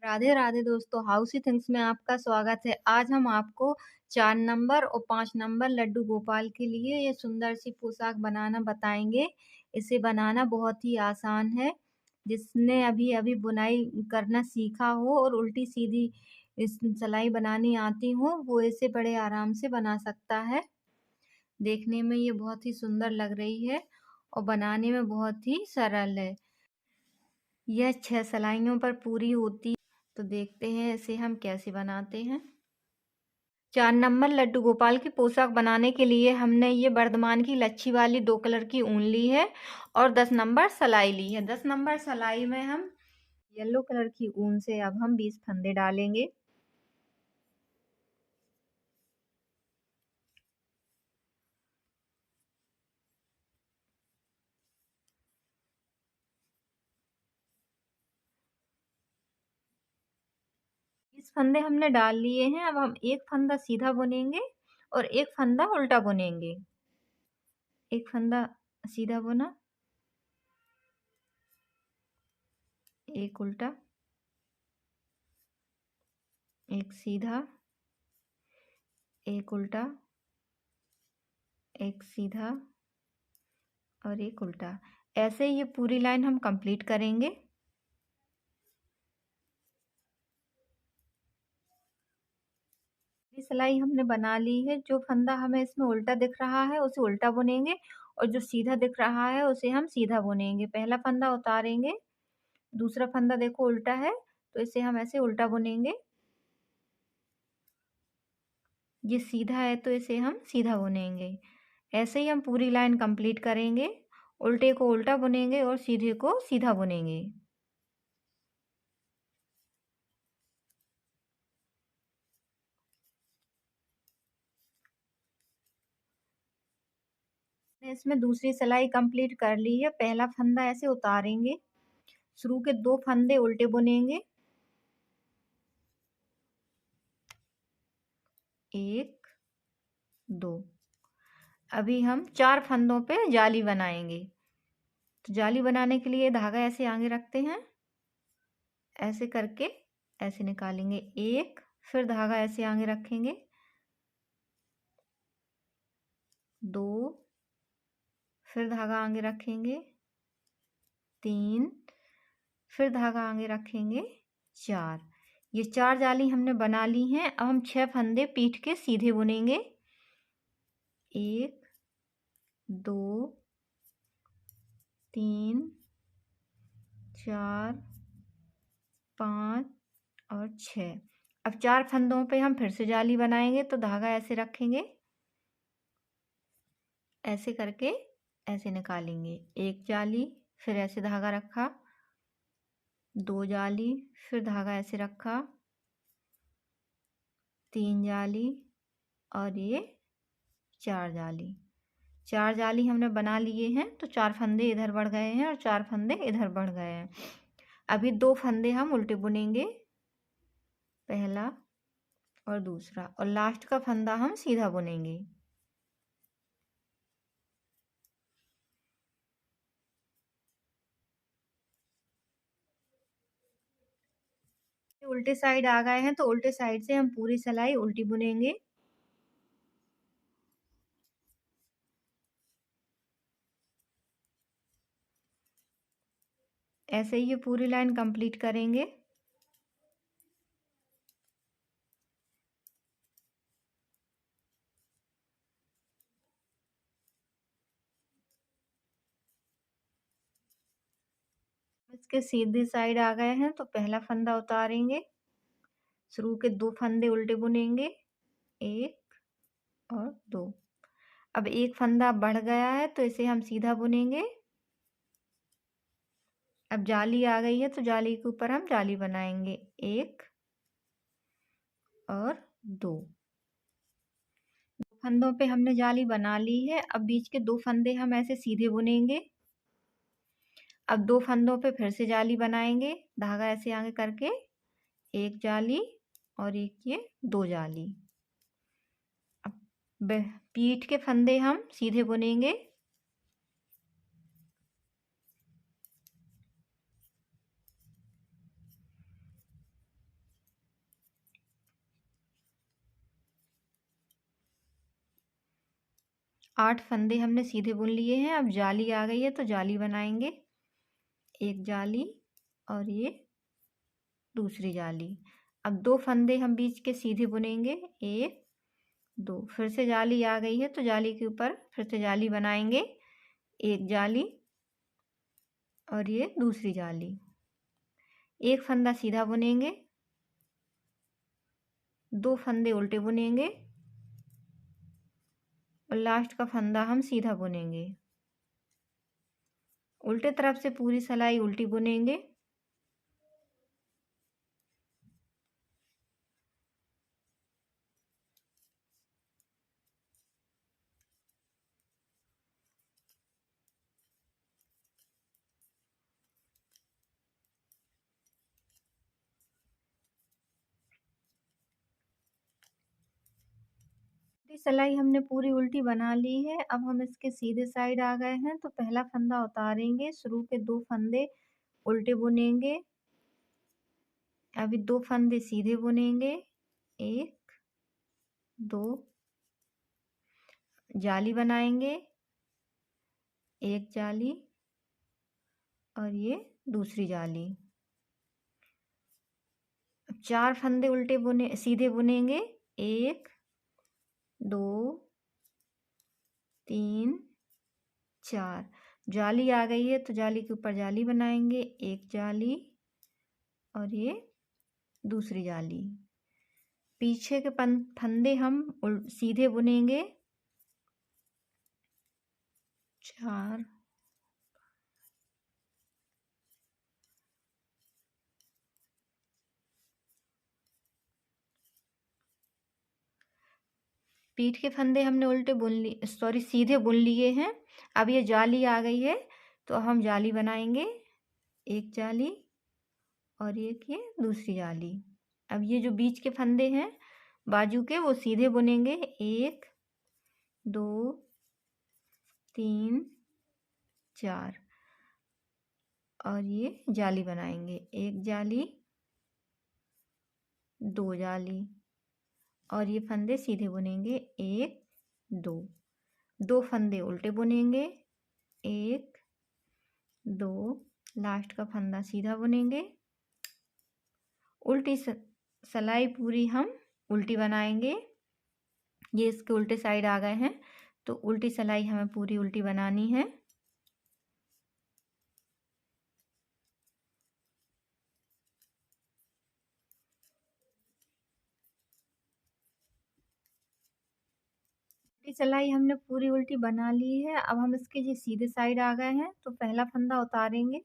राधे राधे दोस्तों, हाउसी थिंग्स में आपका स्वागत है। आज हम आपको 4 नंबर और 5 नंबर लड्डू गोपाल के लिए ये सुंदर सी पोशाक बनाना बताएंगे। इसे बनाना बहुत ही आसान है। जिसने अभी अभी बुनाई करना सीखा हो और उल्टी सीधी इस सिलाई बनानी आती हो, वो इसे बड़े आराम से बना सकता है। देखने में ये बहुत ही सुंदर लग रही है और बनाने में बहुत ही सरल है। यह 6 सिलाइयों पर पूरी होती। तो देखते हैं इसे हम कैसे बनाते हैं। 4 नंबर लड्डू गोपाल की पोशाक बनाने के लिए हमने ये वर्धमान की लच्छी वाली 2 कलर की ऊन ली है और 10 नंबर सलाई ली है। 10 नंबर सलाई में हम येलो कलर की ऊन से अब हम 20 फंदे डालेंगे। इस फंदे हमने डाल लिए हैं। अब हम एक फंदा सीधा बुनेंगे और एक फंदा उल्टा बुनेंगे। एक फंदा सीधा बुना, एक उल्टा, एक सीधा, एक उल्टा, एक सीधा और एक उल्टा। ऐसे ये पूरी लाइन हम कंप्लीट करेंगे। सिलाई हमने बना ली है। जो फंदा हमें इसमें उल्टा दिख रहा है उसे उल्टा बुनेंगे और जो सीधा दिख रहा है उसे हम सीधा बुनेंगे। पहला फंदा उतारेंगे, दूसरा फंदा देखो उल्टा है तो इसे हम ऐसे उल्टा बुनेंगे। ये सीधा है तो इसे हम सीधा बुनेंगे। ऐसे ही हम पूरी लाइन कंप्लीट करेंगे। उल्टे को उल्टा बुनेंगे और सीधे को सीधा बुनेंगे। इसमें दूसरी सिलाई कंप्लीट कर ली है। पहला फंदा ऐसे उतारेंगे, शुरू के 2 फंदे उल्टे बुनेंगे, 1 2। अभी हम 4 फंदों पे जाली बनाएंगे। तो जाली बनाने के लिए धागा ऐसे आगे रखते हैं, ऐसे करके ऐसे निकालेंगे एक, फिर धागा ऐसे आगे रखेंगे 2, फिर धागा आगे रखेंगे 3, फिर धागा आगे रखेंगे 4। ये 4 जाली हमने बना ली हैं। अब हम 6 फंदे पीठ के सीधे बुनेंगे, 1 2 3 4 5 और 6। अब 4 फंदों पे हम फिर से जाली बनाएंगे। तो धागा ऐसे रखेंगे, ऐसे करके ऐसे निकालेंगे एक जाली, फिर ऐसे धागा रखा, 2 जाली, फिर धागा ऐसे रखा, 3 जाली और ये 4 जाली। 4 जाली हमने बना लिए हैं। तो 4 फंदे इधर बढ़ गए हैं और 4 फंदे इधर बढ़ गए हैं। अभी 2 फंदे हम उल्टे बुनेंगे, पहला और दूसरा, और लास्ट का फंदा हम सीधा बुनेंगे। उल्टे साइड आ गए हैं तो उल्टे साइड से हम पूरी सिलाई उल्टी बुनेंगे। ऐसे ही ये पूरी लाइन कंप्लीट करेंगे। इसके सीधी साइड आ गए हैं तो पहला फंदा उतारेंगे, शुरू के 2 फंदे उल्टे बुनेंगे, 1 और 2। अब एक फंदा बढ़ गया है तो इसे हम सीधा बुनेंगे। अब जाली आ गई है तो जाली के ऊपर हम जाली बनाएंगे, 1 और 2। फंदों पे हमने जाली बना ली है। अब बीच के 2 फंदे हम ऐसे सीधे बुनेंगे। अब 2 फंदों पे फिर से जाली बनाएंगे, धागा ऐसे आगे करके, एक जाली और एक ये 2 जाली। अब पीठ के फंदे हम सीधे बुनेंगे, 8 फंदे हमने सीधे बुन लिए हैं। अब जाली आ गई है तो जाली बनाएंगे। एक जाली और ये दूसरी जाली। अब 2 फंदे हम बीच के सीधे बुनेंगे। 1 2। फिर से जाली आ गई है तो जाली के ऊपर फिर से जाली बनाएंगे। एक जाली और ये दूसरी जाली। एक फंदा सीधा बुनेंगे, 2 फंदे उल्टे बुनेंगे और लास्ट का फंदा हम सीधा बुनेंगे। उल्टे तरफ से पूरी सिलाई उल्टी बुनेंगे। सिलाई हमने पूरी उल्टी बना ली है। अब हम इसके सीधे साइड आ गए हैं तो पहला फंदा उतारेंगे, शुरू के 2 फंदे उल्टे बुनेंगे। अभी 2 फंदे सीधे बुनेंगे। 1 2 जाली बनाएंगे। एक जाली और ये दूसरी जाली। 4 फंदे उल्टे बुने सीधे बुनेंगे। 1 2 3 4। जाली आ गई है तो जाली के ऊपर जाली बनाएंगे। एक जाली और ये दूसरी जाली। पीछे के फंदे हम सीधे बुनेंगे। 4 पीठ के फंदे हमने उल्टे सीधे बुन लिए हैं। अब ये जाली आ गई है तो हम जाली बनाएंगे। एक जाली और एक ये दूसरी जाली। अब ये जो बीच के फंदे हैं बाजू के वो सीधे बुनेंगे। 1 2 3 4 और ये जाली बनाएंगे। एक जाली 2 जाली और ये फंदे सीधे बुनेंगे। 1 2 2 फंदे उल्टे बुनेंगे। 1 2 लास्ट का फंदा सीधा बुनेंगे। उल्टी सिलाई पूरी हम उल्टी बनाएंगे। ये इसके उल्टे साइड आ गए हैं तो उल्टी सिलाई हमें पूरी उल्टी बनानी है। सिलाई हमने पूरी उल्टी बना ली है। अब हम इसके ये सीधे साइड आ गए हैं तो पहला फंदा उतारेंगे,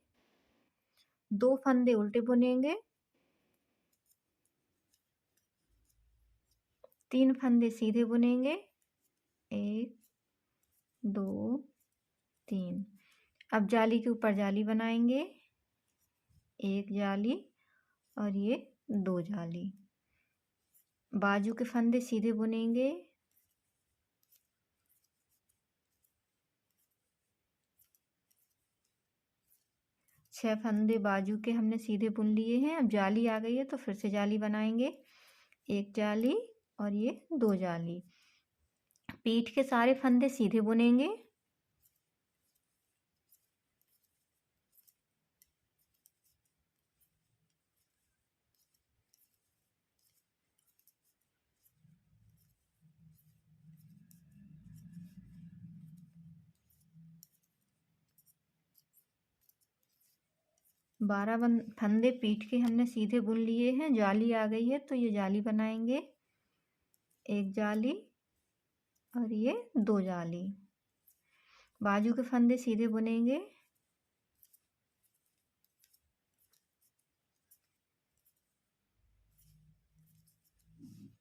2 फंदे उल्टे बुनेंगे, 3 फंदे सीधे बुनेंगे। 1 2 3। अब जाली के ऊपर जाली बनाएंगे। एक जाली और ये 2 जाली। बाजू के फंदे सीधे बुनेंगे। 6 फंदे बाजू के हमने सीधे बुन लिए हैं। अब जाली आ गई है तो फिर से जाली बनाएंगे। एक जाली और ये 2 जाली। पीठ के सारे फंदे सीधे बुनेंगे। बारह फंदे पीठ के हमने सीधे बुन लिए हैं। जाली आ गई है तो ये जाली बनाएंगे। एक जाली और ये 2 जाली। बाजू के फंदे सीधे बुनेंगे।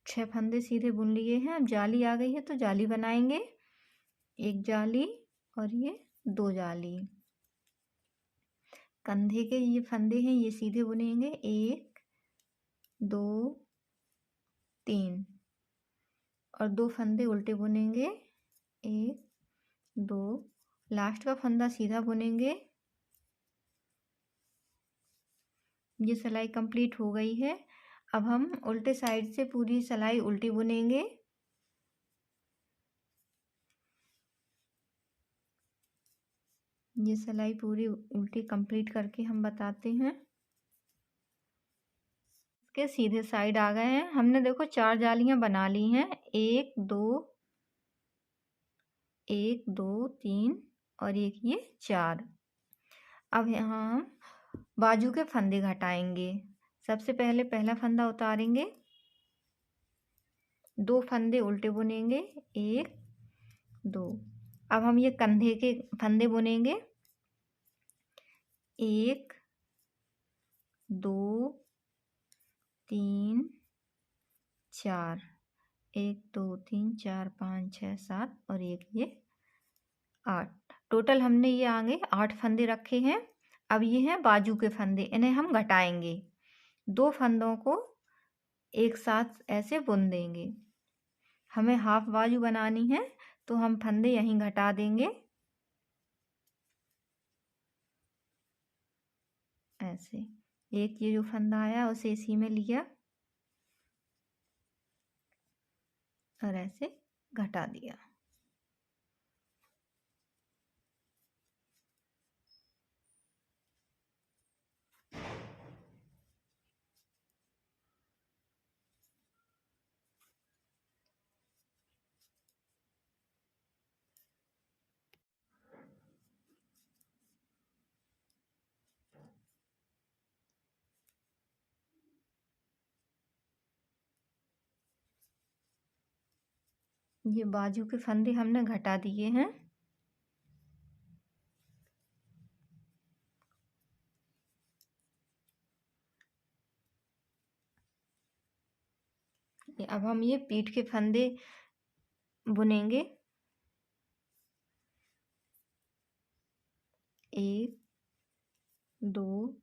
छह फंदे सीधे बुन लिए हैं। अब जाली आ गई है तो जाली बनाएंगे। एक जाली और ये 2 जाली। कंधे के ये फंदे हैं ये सीधे बुनेंगे। 1 2 3 और 2 फंदे उल्टे बुनेंगे। 1 2 लास्ट का फंदा सीधा बुनेंगे। ये सिलाई कंप्लीट हो गई है। अब हम उल्टे साइड से पूरी सिलाई उल्टी बुनेंगे। ये सिलाई पूरी उल्टी कंप्लीट करके हम बताते हैं। इसके सीधे साइड आ गए हैं। हमने देखो 4 जालियां बना ली हैं। 1 2 1 2 3 और एक ये 4। अब यहाँ हम बाजू के फंदे घटाएंगे। सबसे पहले पहला फंदा उतारेंगे, 2 फंदे उल्टे बुनेंगे, 1 2। अब हम ये कंधे के फंदे बुनेंगे, 1 2 3 4, 1 2 3 4 5 6 7 और एक ये 8। टोटल हमने ये आगे 8 फंदे रखे हैं। अब ये हैं बाजू के फंदे, इन्हें हम घटाएंगे। 2 फंदों को एक साथ ऐसे बुन देंगे। हमें हाफ बाजू बनानी है तो हम फंदे यहीं घटा देंगे ऐसे। एक ये जो फंदा आया उसे इसी में लिया और ऐसे घटा दिया। ये बाजू के फंदे हमने घटा दिए हैं। अब हम ये पीठ के फंदे बुनेंगे। 1 2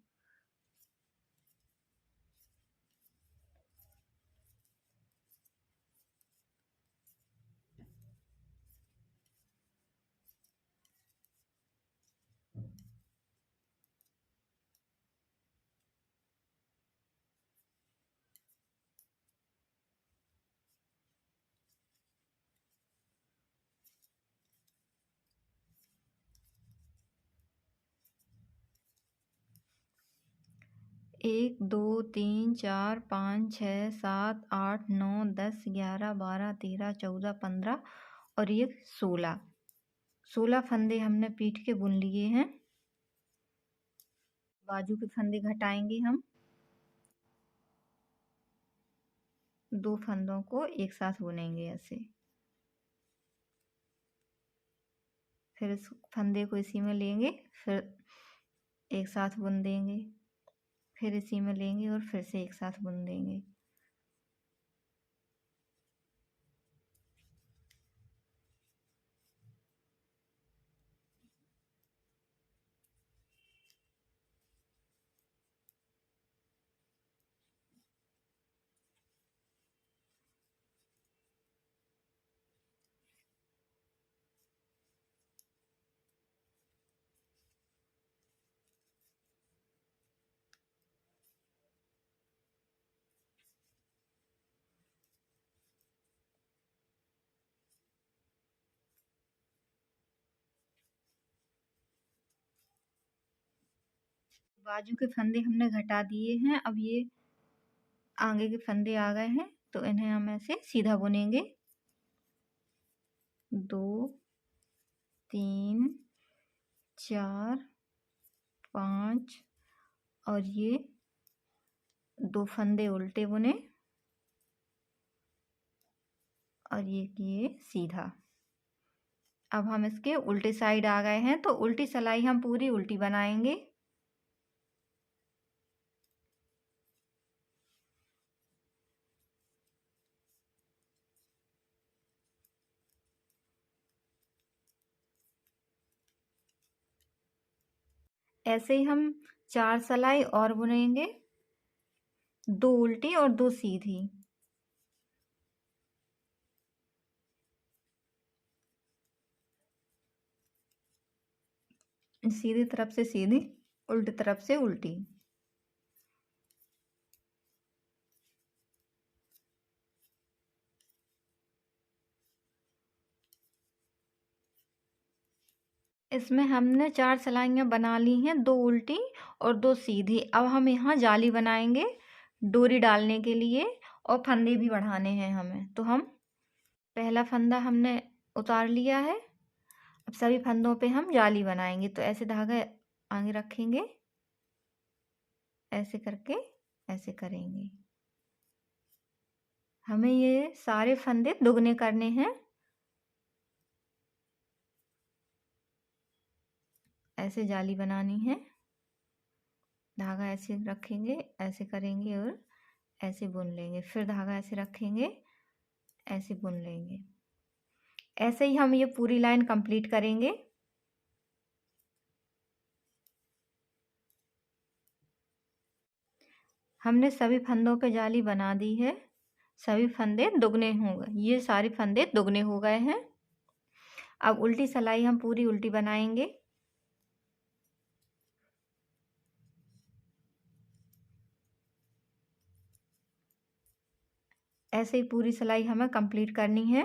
1 2 3 4 5 6 7 8 9 10 11 12 13 14 15 और ये 16 फंदे हमने पीठ के बुन लिए हैं। बाजू के फंदे घटाएंगे हम। 2 फंदों को एक साथ बुनेंगे ऐसे। फिर इस फंदे को इसी में लेंगे, फिर एक साथ बुन देंगे, फिर इसी में लेंगे और फिर से एक साथ बुन देंगे। बाजू के फंदे हमने घटा दिए हैं। अब ये आगे के फंदे आ गए हैं तो इन्हें हम ऐसे सीधा बुनेंगे। 2 3 4 5 और ये 2 फंदे उल्टे बुने और ये किए सीधा। अब हम इसके उल्टे साइड आ गए हैं तो उल्टी सिलाई हम पूरी उल्टी बनाएंगे। ऐसे ही हम 4 सिलाई और बुनेंगे, 2 उल्टी और 2 सीधी। सीधी तरफ से सीधी, उल्टी तरफ से उल्टी। इसमें हमने 4 सिलाइयाँ बना ली हैं, 2 उल्टी और 2 सीधी। अब हम यहाँ जाली बनाएंगे डोरी डालने के लिए और फंदे भी बढ़ाने हैं हमें। तो हम पहला फंदा हमने उतार लिया है। अब सभी फंदों पे हम जाली बनाएंगे। तो ऐसे धागा आगे रखेंगे, ऐसे करके ऐसे करेंगे। हमें ये सारे फंदे दुगने करने हैं। ऐसे जाली बनानी है। धागा ऐसे रखेंगे, ऐसे करेंगे और ऐसे बुन लेंगे। फिर धागा ऐसे रखेंगे, ऐसे बुन लेंगे। ऐसे ही हम ये पूरी लाइन कंप्लीट करेंगे। हमने सभी फंदों पे जाली बना दी है। सभी फंदे दुगने हो गए, ये सारे फंदे दुगने हो गए हैं। अब उल्टी सिलाई हम पूरी उल्टी बनाएंगे। ऐसे ही पूरी सिलाई हमें कंप्लीट करनी है।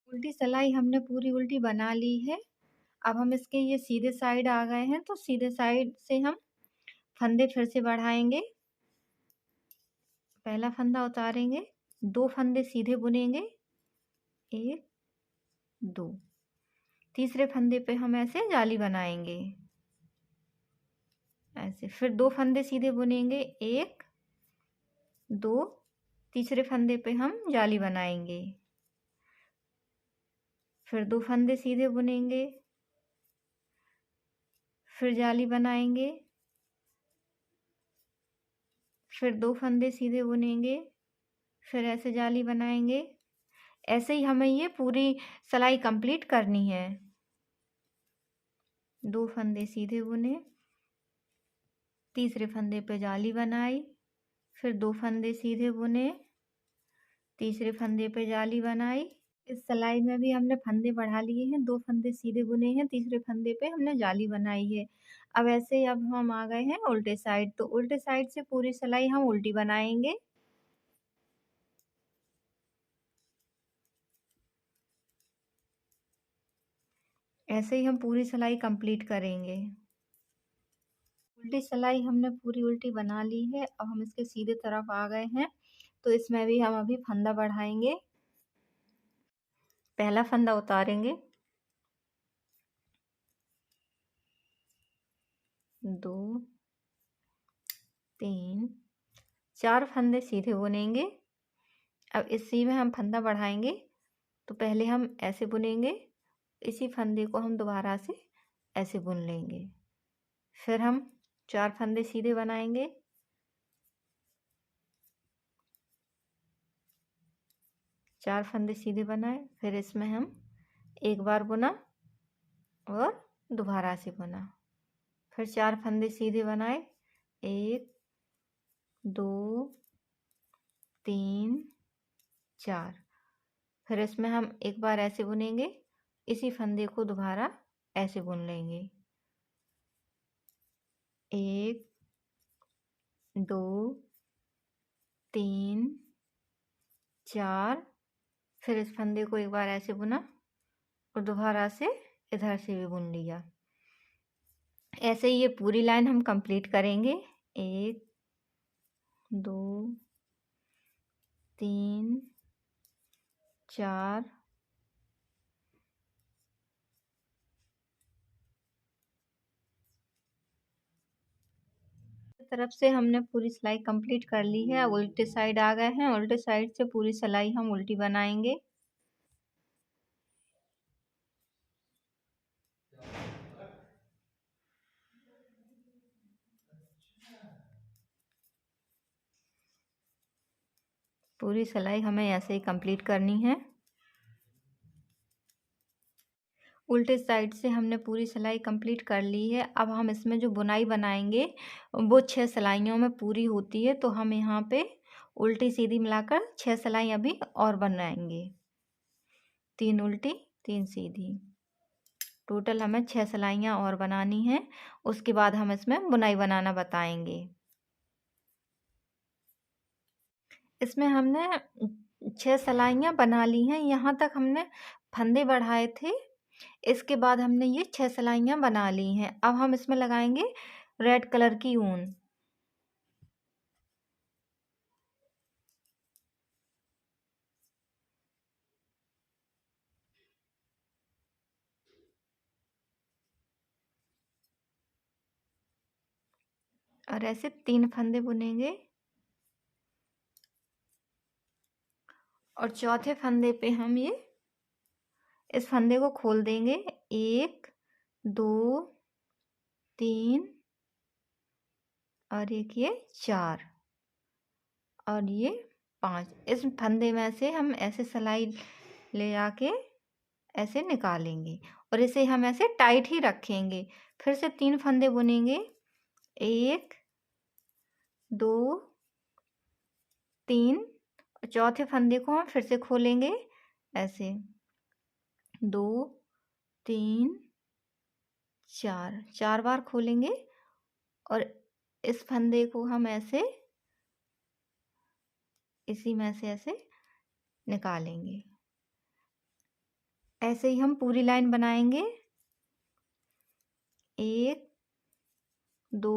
उल्टी सिलाई हमने पूरी उल्टी बना ली है। अब हम इसके ये सीधे साइड आ गए हैं, तो सीधे साइड से हम फंदे फिर से बढ़ाएंगे। पहला फंदा उतारेंगे, 2 फंदे सीधे बुनेंगे, 1 2। तीसरे फंदे पे हम ऐसे जाली बनाएंगे, ऐसे। फिर 2 फंदे सीधे बुनेंगे, 1 2। तीसरे फंदे पे हम जाली बनाएंगे। फिर 2 फंदे सीधे बुनेंगे, फिर जाली बनाएंगे। फिर 2 फंदे सीधे बुनेंगे, फिर ऐसे जाली बनाएंगे। ऐसे ही हमें ये पूरी सिलाई कंप्लीट करनी है। 2 फंदे सीधे बुने, तीसरे फंदे पे जाली बनाई, फिर 2 फंदे सीधे बुने, तीसरे फंदे पे जाली बनाई। इस सिलाई में भी हमने फंदे बढ़ा लिए हैं, 2 फंदे सीधे बुने हैं, तीसरे फंदे पे हमने जाली बनाई है। अब ऐसे ही अब हम आ गए हैं उल्टे साइड। तो उल्टे साइड से पूरी सिलाई हम उल्टी बनाएंगे। ऐसे ही हम पूरी सिलाई कंप्लीट करेंगे। उल्टी सिलाई हमने पूरी उल्टी बना ली है। अब हम इसके सीधे तरफ आ गए हैं, तो इसमें भी हम अभी फंदा बढ़ाएंगे। पहला फंदा उतारेंगे, 2 3 4 फंदे सीधे बुनेंगे। अब इसी में हम फंदा बढ़ाएंगे। तो पहले हम ऐसे बुनेंगे, इसी फंदे को हम दोबारा से ऐसे बुन लेंगे। फिर हम 4 फंदे सीधे बनाएंगे, 4 फंदे सीधे बनाए। फिर इसमें हम एक बार बुना और दोबारा से बुना। फिर 4 फंदे सीधे बनाए, 1 2 3 4। फिर इसमें हम एक बार ऐसे बुनेंगे, इसी फंदे को दोबारा ऐसे बुन लेंगे, 1 2 3 4। फिर इस फंदे को एक बार ऐसे बुना और दोबारा से इधर से भी बुन लिया। ऐसे ही ये पूरी लाइन हम कंप्लीट करेंगे। 1 2 3 4। तरफ से हमने पूरी सिलाई कंप्लीट कर ली है। अब उल्टे साइड आ गए हैं। उल्टे साइड से पूरी सिलाई हम उल्टी बनाएंगे। पूरी सिलाई हमें ऐसे ही कंप्लीट करनी है। उल्टे साइड से हमने पूरी सिलाई कंप्लीट कर ली है। अब हम इसमें जो बुनाई बनाएंगे वो 6 सिलाइयों में पूरी होती है। तो हम यहाँ पे उल्टी सीधी मिलाकर 6 सिलाई अभी और बनाएंगे, 3 उल्टी 3 सीधी। टोटल हमें 6 सिलाइयाँ और बनानी हैं। उसके बाद हम इसमें बुनाई बनाना बताएंगे। इसमें हमने 6 सिलाइयाँ बना ली हैं। यहाँ तक हमने फंदे बढ़ाए थे। इसके बाद हमने ये 6 सिलाइयाँ बना ली हैं। अब हम इसमें लगाएंगे रेड कलर की ऊन। और ऐसे 3 फंदे बुनेंगे और चौथे फंदे पे हम ये इस फंदे को खोल देंगे। 1 2 3 और एक ये 4 और ये 5। इस फंदे में से हम ऐसे सिलाई ले आके ऐसे निकालेंगे और इसे हम ऐसे टाइट ही रखेंगे। फिर से 3 फंदे बुनेंगे। 1 2 3 और चौथे फंदे को हम फिर से खोलेंगे ऐसे। 2 3 4 बार खोलेंगे और इस फंदे को हम ऐसे इसी में से ऐसे निकालेंगे। ऐसे ही हम पूरी लाइन बनाएंगे। 1 2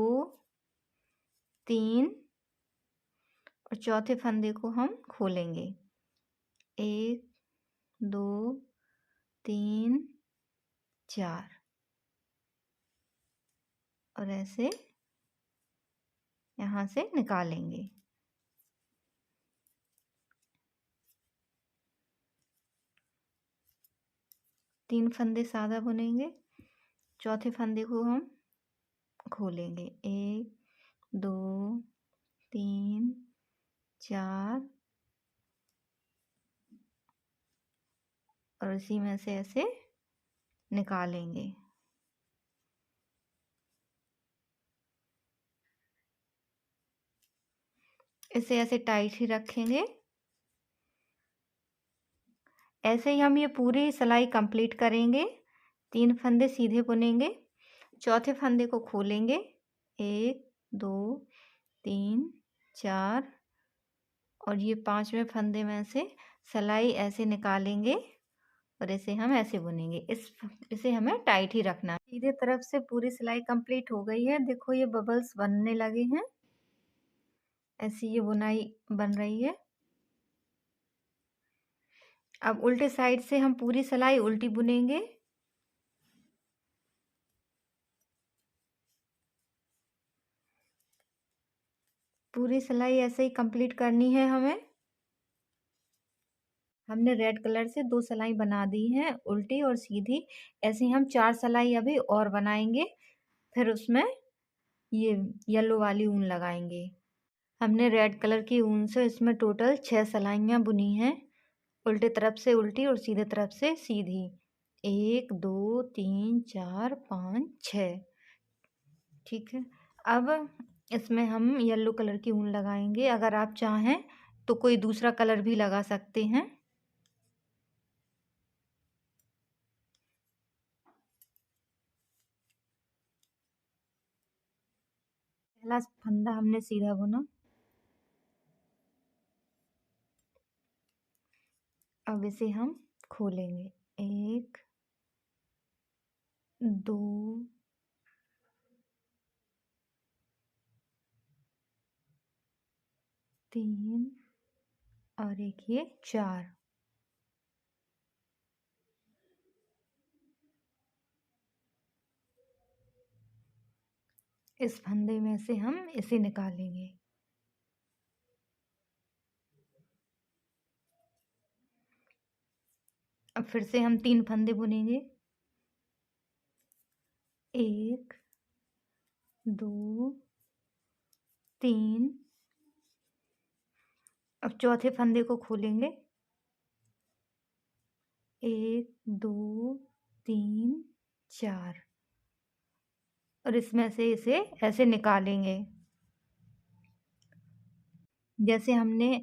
3 और चौथे फंदे को हम खोलेंगे। 1 2 3 4 और ऐसे यहाँ से निकालेंगे। तीन फंदे सादा बुनेंगे। चौथे फंदे को हम खोलेंगे। 1 2 3 4 और इसी में से ऐसे निकालेंगे। इसे ऐसे टाइट ही रखेंगे। ऐसे ही हम ये पूरी सिलाई कंप्लीट करेंगे। 3 फंदे सीधे बुनेंगे। चौथे फंदे को खोलेंगे। 1 2 3 4 और ये 5वें फंदे में से सिलाई ऐसे निकालेंगे और इसे हम ऐसे बुनेंगे। इसे हमें टाइट ही रखना है। सीधे तरफ से पूरी सिलाई कंप्लीट हो गई है। देखो ये बबल्स बनने लगे हैं। ऐसी ये बुनाई बन रही है। अब उल्टे साइड से हम पूरी सिलाई उल्टी बुनेंगे। पूरी सिलाई ऐसे ही कंप्लीट करनी है हमें। हमने रेड कलर से 2 सिलाई बना दी हैं उल्टी और सीधी। ऐसे ही हम 4 सिलाई अभी और बनाएंगे। फिर उसमें ये येलो वाली ऊन लगाएंगे। हमने रेड कलर की ऊन से इसमें टोटल 6 सिलाइयाँ बुनी हैं। उल्टे तरफ से उल्टी और सीधे तरफ से सीधी। 1 2 3 4 5 6। ठीक है। अब इसमें हम येलो कलर की ऊन लगाएंगे। अगर आप चाहें तो कोई दूसरा कलर भी लगा सकते हैं। पहला फंदा हमने सीधा बुना। अब इसे हम खोलेंगे। 1 2 3 और एक ये 4। इस फंदे में से हम इसे निकालेंगे। अब फिर से हम 3 फंदे बुनेंगे। 1 2 3। अब चौथे फंदे को खोलेंगे। 1 2 3 4 और इसमें से इसे ऐसे निकालेंगे। जैसे हमने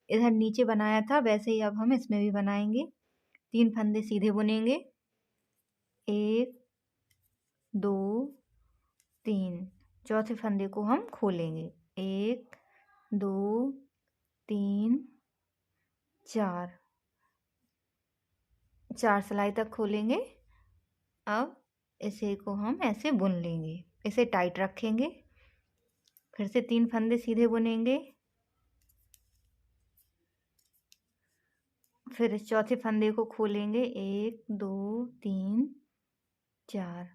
इधर नीचे बनाया था वैसे ही अब हम इसमें भी बनाएंगे। 3 फंदे सीधे बुनेंगे। 1 2 3। चौथे फंदे को हम खोलेंगे। 1 2 3 4 4 सिलाई तक खोलेंगे। अब इसे को हम ऐसे बुन लेंगे, इसे टाइट रखेंगे। फिर से 3 फंदे सीधे बुनेंगे। फिर इस चौथे फंदे को खोलेंगे, 1 2 3 4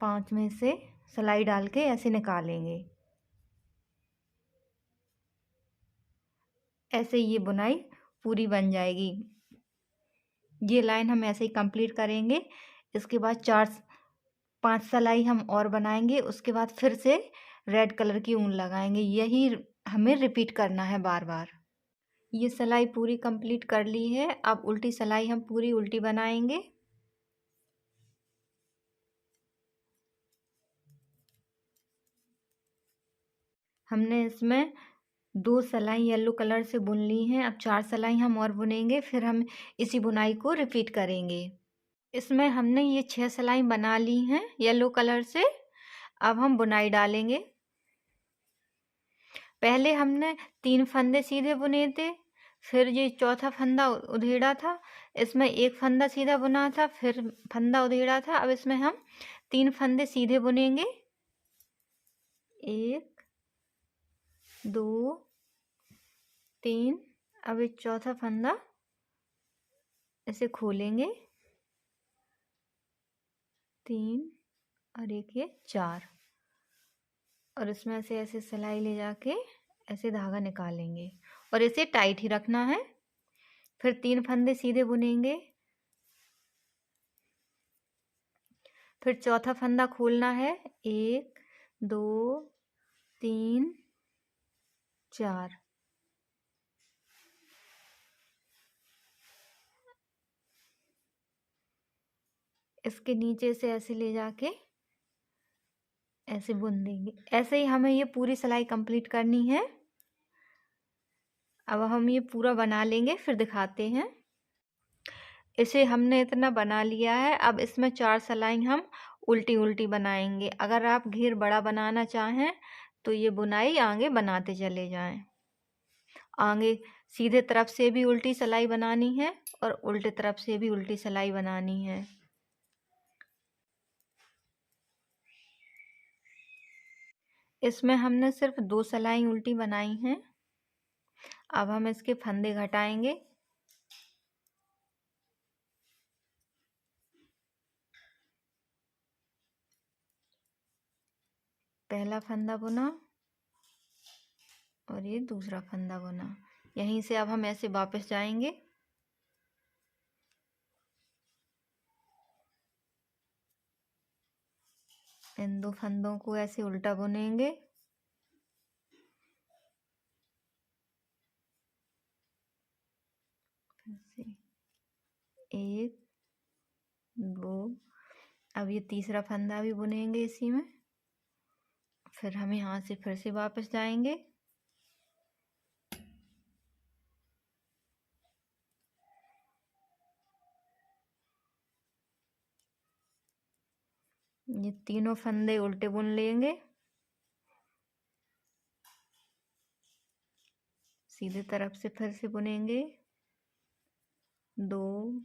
5 में से सिलाई डाल के ऐसे निकालेंगे। ऐसे ये बुनाई पूरी बन जाएगी। ये लाइन हम ऐसे ही कंप्लीट करेंगे। इसके बाद 4-5 सिलाई हम और बनाएंगे। उसके बाद फिर से रेड कलर की ऊन लगाएंगे। यही हमें रिपीट करना है बार बार। ये सिलाई पूरी कंप्लीट कर ली है। अब उल्टी सिलाई हम पूरी उल्टी बनाएंगे। हमने इसमें 2 सिलाई येलो कलर से बुन ली हैं। अब 4 सिलाई हम और बुनेंगे, फिर हम इसी बुनाई को रिपीट करेंगे। इसमें हमने ये 6 सिलाई बना ली हैं येलो कलर से। अब हम बुनाई डालेंगे। पहले हमने 3 फंदे सीधे बुने थे, फिर ये चौथा फंदा उधेड़ा था। इसमें एक फंदा सीधा बुना था, फिर फंदा उधेड़ा था। अब इसमें हम 3 फंदे सीधे बुनेंगे। 1 2 3। अब एक चौथा फंदा ऐसे खोलेंगे, 3 और एक ये 4, और इसमें से ऐसे सिलाई ले जाके ऐसे धागा निकालेंगे और इसे टाइट ही रखना है। फिर 3 फंदे सीधे बुनेंगे। फिर चौथा फंदा खोलना है, 1 2 3 4। इसके नीचे से ऐसे ले जाके ऐसे बुन देंगे। ऐसे ही हमें ये पूरी सिलाई कंप्लीट करनी है। अब हम ये पूरा बना लेंगे, फिर दिखाते हैं। इसे हमने इतना बना लिया है। अब इसमें 4 सिलाई हम उल्टी उल्टी बनाएंगे। अगर आप घेर बड़ा बनाना चाहें तो ये बुनाई आगे बनाते चले जाएं। आगे सीधे तरफ से भी उल्टी सिलाई बनानी है और उल्टे तरफ से भी उल्टी सिलाई बनानी है। इसमें हमने सिर्फ 2 सिलाई उल्टी बनाई हैं। अब हम इसके फंदे घटाएंगे। पहला फंदा बुना और ये दूसरा फंदा बुना। यहीं से अब हम ऐसे वापस जाएंगे। इन 2 फंदों को ऐसे उल्टा बुनेंगे। ऐसे 1 2। अब ये तीसरा फंदा भी बुनेंगे इसी में। फिर हम यहाँ से फिर से वापस जाएंगे। ये तीनों फंदे उल्टे बुन लेंगे। सीधे तरफ से फिर से बुनेंगे, 2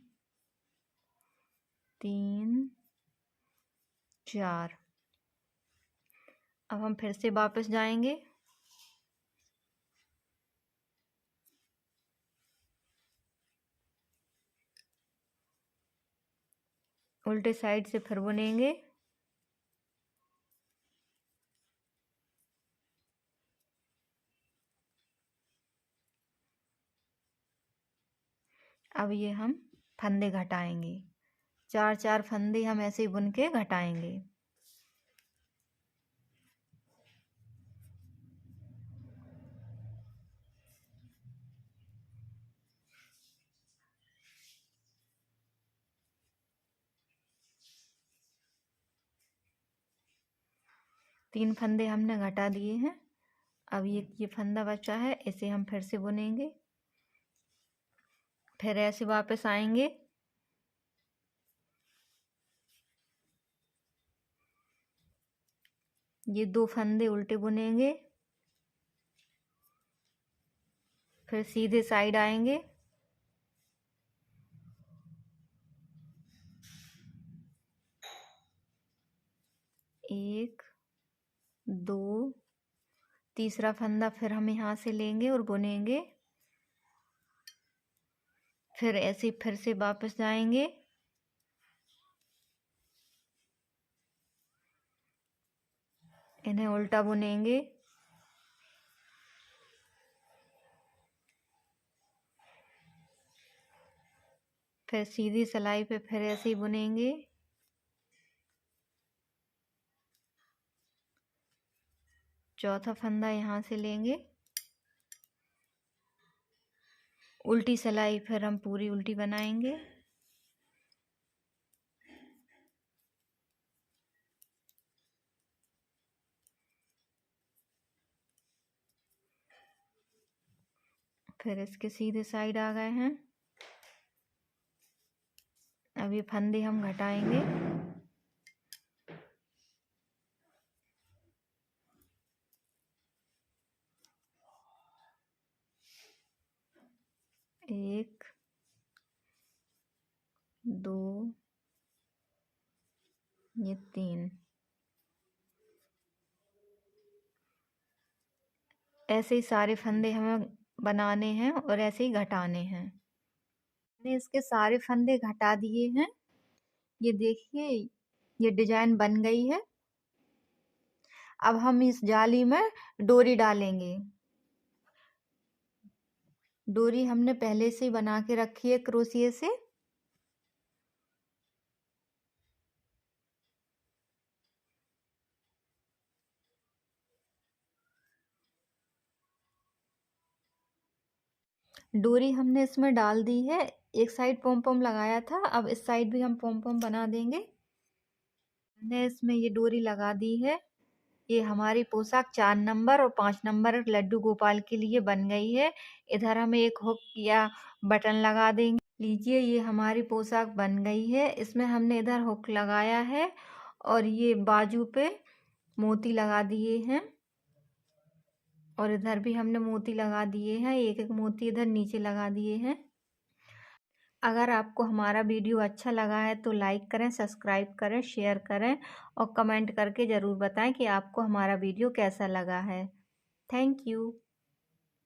3 4। अब हम फिर से वापस जाएंगे। उल्टे साइड से फिर बुनेंगे। अब ये हम फंदे घटाएंगे। 4-4 फंदे हम ऐसे ही बुन के घटाएंगे। तीन फंदे हमने घटा दिए हैं। अब ये फंदा बचा है, इसे हम फिर से बुनेंगे। फिर ऐसे वापस आएंगे। ये 2 फंदे उल्टे बुनेंगे। फिर सीधे साइड आएंगे। 1 2 तीसरा फंदा फिर हम यहाँ से लेंगे और बुनेंगे, फिर ऐसे फिर से वापस जाएंगे, इन्हें उल्टा बुनेंगे, फिर सीधी सिलाई पे फिर ऐसे ही बुनेंगे, चौथा फंदा यहाँ से लेंगे, उल्टी सिलाई फिर हम पूरी उल्टी बनाएंगे, फिर इसके सीधे साइड आ गए हैं। अब ये फंदे हम घटाएंगे, एक 2 ये 3, ऐसे ही सारे फंदे हमें बनाने हैं और ऐसे ही घटाने हैं। मैंने इसके सारे फंदे घटा दिए हैं। ये देखिए ये डिजाइन बन गई है। अब हम इस जाली में डोरी डालेंगे। डोरी हमने पहले से ही बना के रखी है क्रोशिए से। डोरी हमने इसमें डाल दी है। एक साइड पोम पोम लगाया था, अब इस साइड भी हम पोम पोम बना देंगे। मैंने इसमें ये डोरी लगा दी है। ये हमारी पोशाक 4 नंबर और 5 नंबर लड्डू गोपाल के लिए बन गई है। इधर हम एक हुक या बटन लगा देंगे। लीजिए ये हमारी पोशाक बन गई है। इसमें हमने इधर हुक लगाया है और ये बाजू पे मोती लगा दिए हैं और इधर भी हमने मोती लगा दिए हैं। एक एक मोती इधर नीचे लगा दिए हैं। अगर आपको हमारा वीडियो अच्छा लगा है तो लाइक करें, सब्सक्राइब करें, शेयर करें और कमेंट करके ज़रूर बताएं कि आपको हमारा वीडियो कैसा लगा है। Thank you.